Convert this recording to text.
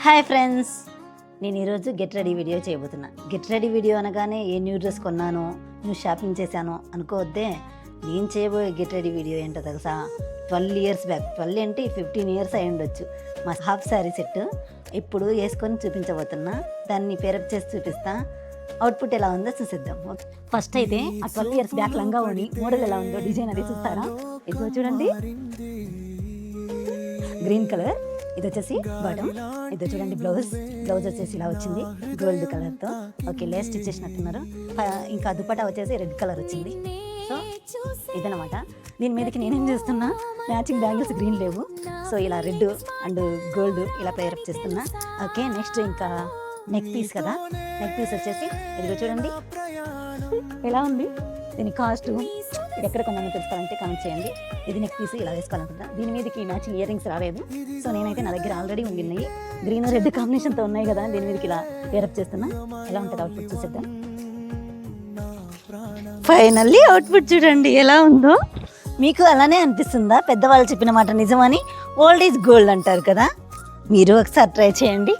Hi friends, నేను ఈరోజు get ready video చేయబోతున్నా. గెట్ రెడీ వీడియో అనగానే ఏ న్యూ డ్రెస్ కొన్నానో, న్యూ షాపింగ్ చేశానో అనుకోవద్దే. నేను చేయబోయే గెట్ రెడీ వీడియో ఏంటో తెలుసా? 12 ఇయర్స్ బ్యాక్, 12 అంటే 15 ఇయర్స్ అయి ఉండొచ్చు. మా హాఫ్ శారీ సెట్ ఇప్పుడు వేసుకొని చూపించబోతున్నా. దాన్ని పేరప్ చేసి చూపిస్తా. అవుట్పుట్ ఎలా ఉందో చూసిద్దాం. ఫస్ట్ అయితే ఆ 12 ఇయర్స్ బ్యాక్ లంగా ఓని మోడల్ ఎలా ఉందో డిజైన్ అది చూస్తారా? ఇదిగో చూడండి, గ్రీన్ కలర్. ఇది వచ్చేసి బాటమ్. ఇది చూడండి బ్లౌజ్ వచ్చేసి ఇలా వచ్చింది గోల్డ్ కలర్తో. ఓకే, లేస్ స్టిచ్ చేసినట్టున్నారు. ఇంకా దుపట్టా వచ్చేసి రెడ్ కలర్ వచ్చింది. సో ఇదనమాట. దీని మీదకి నేనేం చేస్తున్నా, మ్యాచింగ్ బ్యాంగిల్స్ గ్రీన్ లేవు, సో ఇలా రెడ్ అండ్ గోల్డ్ ఇలా పేరప్ చేస్తున్నా. ఓకే, నెక్స్ట్ ఇంకా నెక్ పీస్ కదా. నెక్ పీస్ వచ్చేసి ఇదిగో చూడండి ఎలా ఉంది. దీని కాస్ట్ ఇది ఎక్కడ కొన్నానో తెలుసుకోవాలంటే కామెంట్ చేయండి. ఇది నెక్ పీస్ ఇలా వేసుకోవాలనుకుంటా. దీని మీదకి మ్యాచింగ్ ఇయర్ రింగ్స్ రాలేదు, సో నేనైతే నా దగ్గర ఆల్రెడీ ఉన్నాయి. గ్రీన్ రెడ్ కాంబినేషన్తో ఉన్నాయి కదా, దీని మీదకి ఇలా పేరప్ చేస్తున్నా. ఎలా ఉంటుంది అవుట్పుట్ చూసేద్దాం. ఫైనల్లీ అవుట్పుట్ చూడండి ఎలా ఉందో. మీకు అలానే అనిపిస్తుందా? పెద్దవాళ్ళు చెప్పిన మాట నిజమని. ఓల్డ్ ఈజ్ గోల్డ్ అంటారు కదా, మీరు ఒకసారి ట్రై చేయండి.